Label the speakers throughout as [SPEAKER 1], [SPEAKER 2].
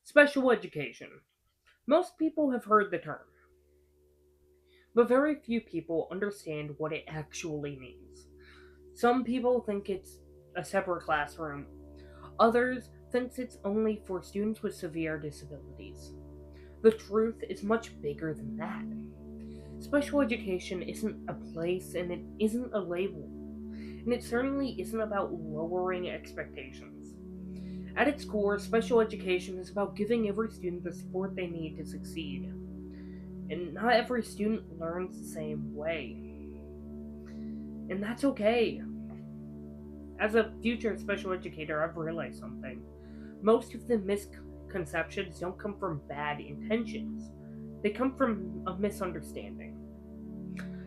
[SPEAKER 1] Special education. Most people have heard the term, but very few people understand what it actually means. Some people think it's a separate classroom, others think it's only for students with severe disabilities. The truth is much bigger than that. Special education isn't a place and it isn't a label, and it certainly isn't about lowering expectations. At its core, special education is about giving every student the support they need to succeed. And not every student learns the same way. And that's okay. As a future special educator, I've realized something. Most of the misconceptions don't come from bad intentions, they come from a misunderstanding.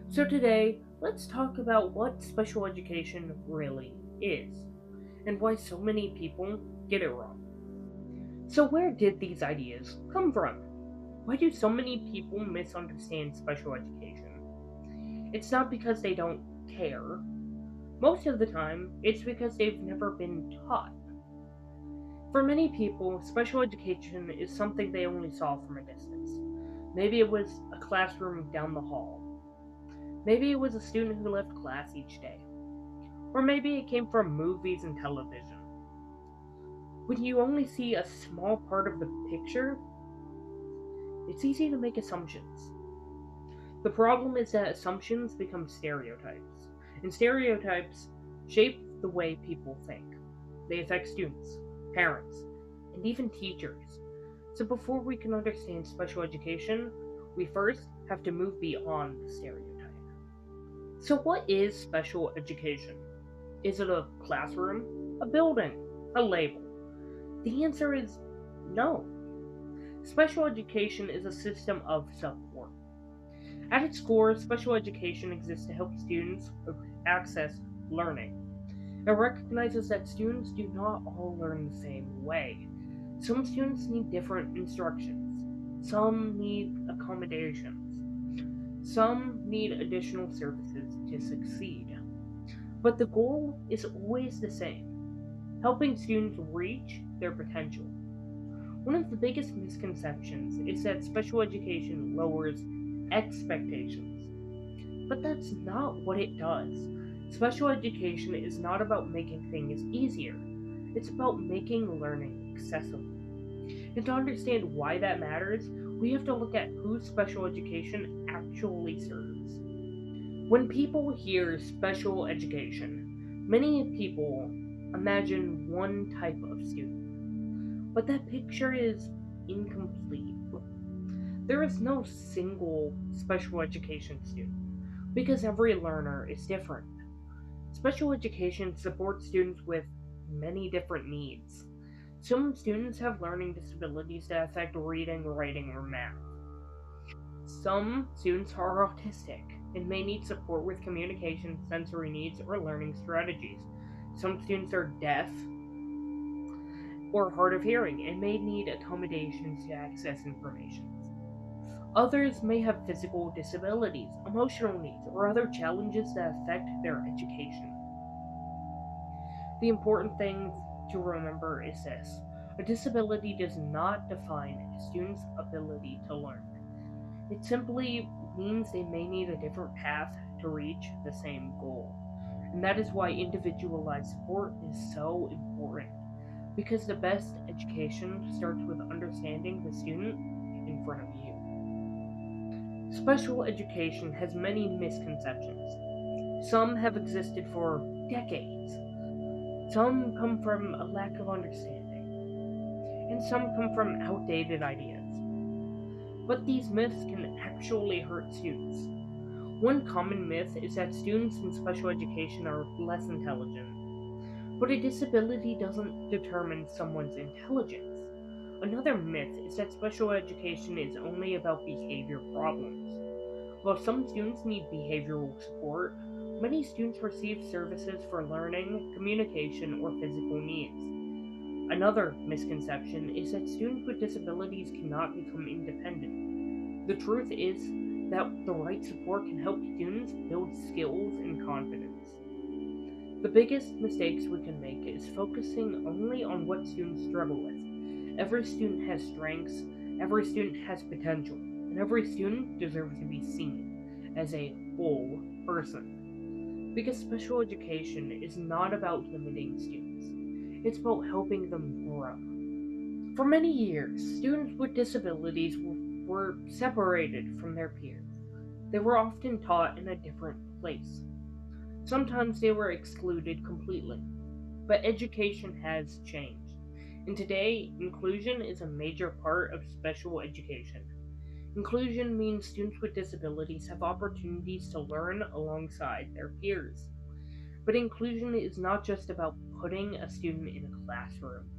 [SPEAKER 1] So today, let's talk about what special education really is, and why so many people get it wrong. So, where did these ideas come from? Why do so many people misunderstand special education? It's not because they don't care. Most of the time, it's because they've never been taught. For many people, special education is something they only saw from a distance. Maybe it was a classroom down the hall. Maybe it was a student who left class each day. Or maybe it came from movies and television. When you only see a small part of the picture, it's easy to make assumptions. The problem is that assumptions become stereotypes, and stereotypes shape the way people think. They affect students, parents, and even teachers. So before we can understand special education, we first have to move beyond the stereotype. So what is special education? Is it a classroom, a building, a label? The answer is no. Special education is a system of support. At its core, special education exists to help students access learning. It recognizes that students do not all learn the same way. Some students need different instructions. Some need accommodations. Some need additional services to succeed. But the goal is always the same: helping students reach their potential. One of the biggest misconceptions is that special education lowers expectations. But that's not what it does. Special education is not about making things easier, it's about making learning accessible. And to understand why that matters, we have to look at who special education actually serves. When people hear special education, many people imagine one type of student, but that picture is incomplete. There is no single special education student, because every learner is different. Special education supports students with many different needs. Some students have learning disabilities that affect reading, writing, or math. Some students are autistic and may need support with communication, sensory needs, or learning strategies. Some students are deaf or hard of hearing and may need accommodations to access information. Others may have physical disabilities, emotional needs, or other challenges that affect their education. The important thing to remember is this: a disability does not define a student's ability to learn. It simply means they may need a different path to reach the same goal. And that is why individualized support is so important. Because the best education starts with understanding the student in front of you. Special education has many misconceptions. Some have existed for decades. Some come from a lack of understanding. And some come from outdated ideas. But these myths can actually hurt students. One common myth is that students in special education are less intelligent. But a disability doesn't determine someone's intelligence. Another myth is that special education is only about behavior problems. While some students need behavioral support, many students receive services for learning, communication, or physical needs. Another misconception is that students with disabilities cannot become independent. The truth is that the right support can help students build skills and confidence. The biggest mistakes we can make is focusing only on what students struggle with. Every student has strengths, every student has potential, and every student deserves to be seen as a whole person. Because special education is not about limiting students, it's about helping them grow. For many years, students with disabilities were separated from their peers. They were often taught in a different place. Sometimes they were excluded completely. But education has changed. And today, inclusion is a major part of special education. Inclusion means students with disabilities have opportunities to learn alongside their peers. But inclusion is not just about putting a student in a classroom.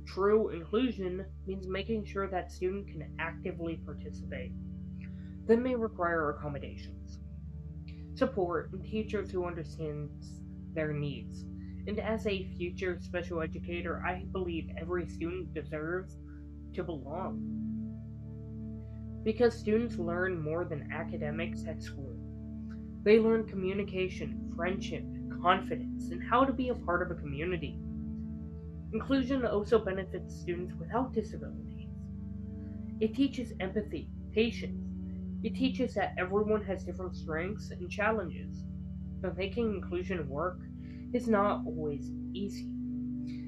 [SPEAKER 1] True inclusion means making sure that student can actively participate. That may require accommodations, support, and teachers who understand their needs. And as a future special educator, I believe every student deserves to belong. Because students learn more than academics at school. They learn communication, friendship, confidence, and how to be a part of a community. Inclusion also benefits students without disabilities. It teaches empathy, patience. It teaches that everyone has different strengths and challenges. But making inclusion work is not always easy.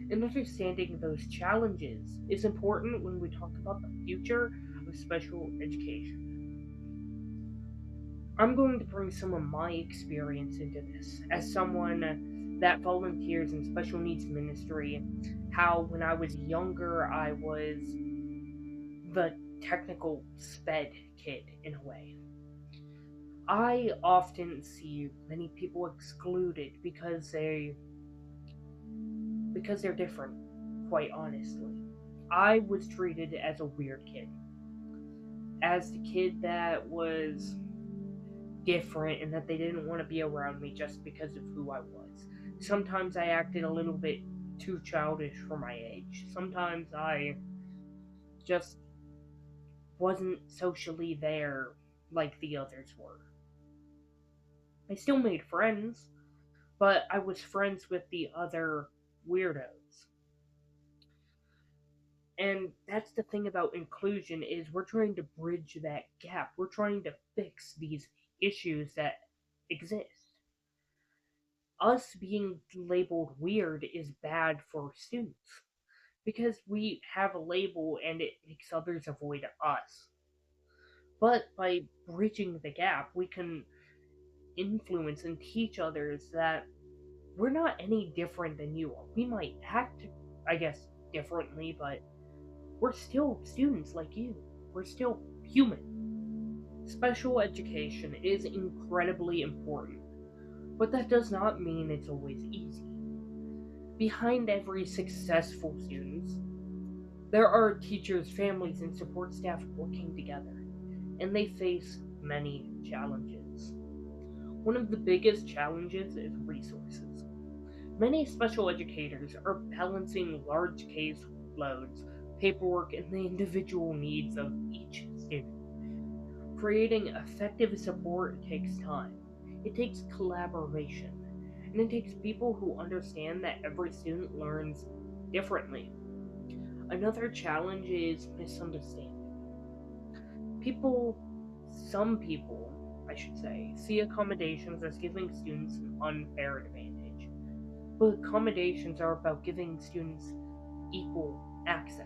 [SPEAKER 1] And understanding those challenges is important when we talk about the future of special education. I'm going to bring some of my experience into this as someone that volunteers in special needs ministry. How, when I was younger, I was the technical sped kid in a way. I often see many people excluded because they're different, quite honestly. I was treated as a weird kid. As the kid that was different and that they didn't want to be around me just because of who I was. Sometimes I acted a little bit too childish for my age. Sometimes I just wasn't socially there like the others were. I still made friends, but I was friends with the other weirdos. And that's the thing about inclusion is we're trying to bridge that gap. We're trying to fix these issues that exist. Us being labeled weird is bad for students because we have a label and it makes others avoid us. But by bridging the gap, we can influence and teach others that we're not any different than you are. We might act, I guess, differently, but we're still students like you. We're still human. Special education is incredibly important, but that does not mean it's always easy. Behind every successful student, there are teachers, families, and support staff working together, and they face many challenges. One of the biggest challenges is resources. Many special educators are balancing large case loads, paperwork, and the individual needs of each student. Creating effective support takes time. It takes collaboration, and it takes people who understand that every student learns differently. Another challenge is misunderstanding. People, some people, I should say, see accommodations as giving students an unfair advantage. But accommodations are about giving students equal access.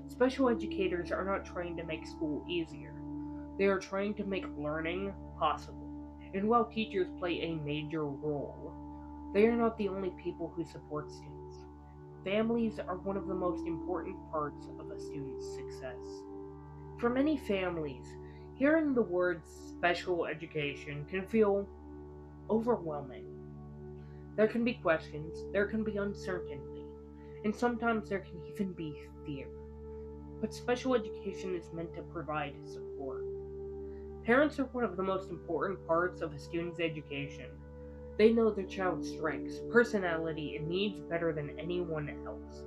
[SPEAKER 1] Special educators are not trying to make school easier. They are trying to make learning possible. And while teachers play a major role, they are not the only people who support students. Families are one of the most important parts of a student's success. For many families, hearing the word special education can feel overwhelming. There can be questions, there can be uncertainty, and sometimes there can even be fear. But special education is meant to provide support. Parents are one of the most important parts of a student's education. They know their child's strengths, personality, and needs better than anyone else.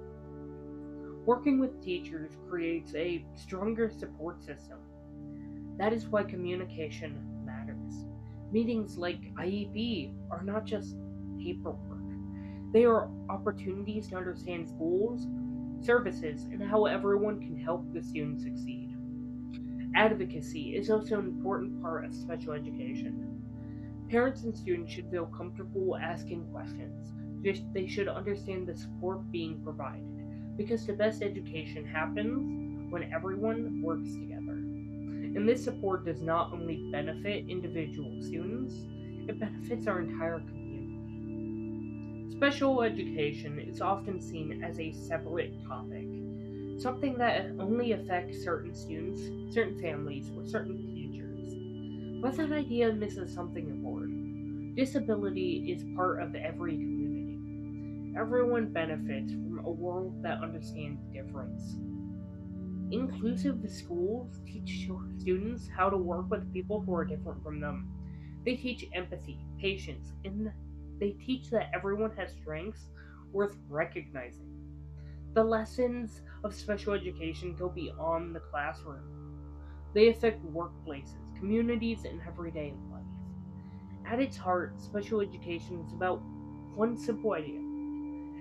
[SPEAKER 1] Working with teachers creates a stronger support system. That is why communication matters. Meetings like IEP are not just paperwork. They are opportunities to understand goals, services, and how everyone can help the student succeed. Advocacy is also an important part of special education. Parents and students should feel comfortable asking questions. They should understand the support being provided, because the best education happens when everyone works together. And this support does not only benefit individual students, it benefits our entire community. Special education is often seen as a separate topic, something that only affects certain students, certain families, or certain teachers. But that idea misses something important. Disability is part of every community. Everyone benefits from a world that understands difference. Inclusive schools teach students how to work with people who are different from them. They teach empathy, patience, and they teach that everyone has strengths worth recognizing. The lessons of special education go beyond the classroom. They affect workplaces, communities, and everyday life. At its heart, special education is about one simple idea: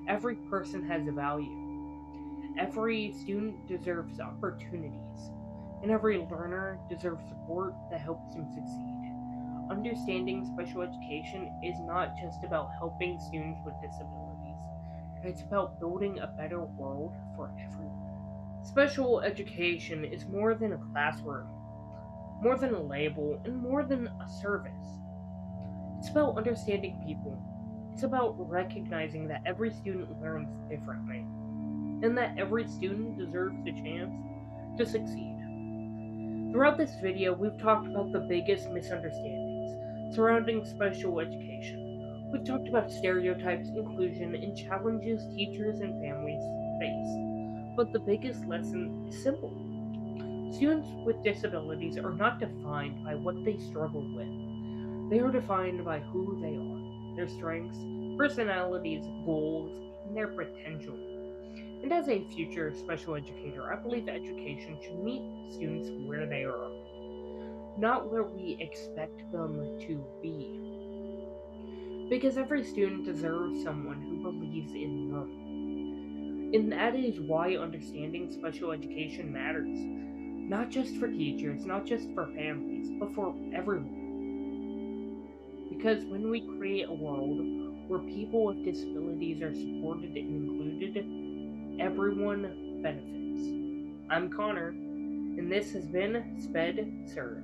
[SPEAKER 1] every person has a value. Every student deserves opportunities, and every learner deserves support that helps them succeed. Understanding special education is not just about helping students with disabilities, it's about building a better world for everyone. Special education is more than a classroom, more than a label, and more than a service. It's about understanding people. It's about recognizing that every student learns differently, and that every student deserves the chance to succeed. Throughout this video, we've talked about the biggest misunderstandings surrounding special education. We've talked about stereotypes, inclusion, and challenges teachers and families face. But the biggest lesson is simple: students with disabilities are not defined by what they struggle with, they are defined by who they are, their strengths, personalities, goals, and their potential. And as a future special educator, I believe education should meet students where they are, not where we expect them to be. Because every student deserves someone who believes in them. And that is why understanding special education matters. Not just for teachers, not just for families, but for everyone. Because when we create a world where people with disabilities are supported and included, everyone benefits. I'm Connor, and this has been Sped Serve.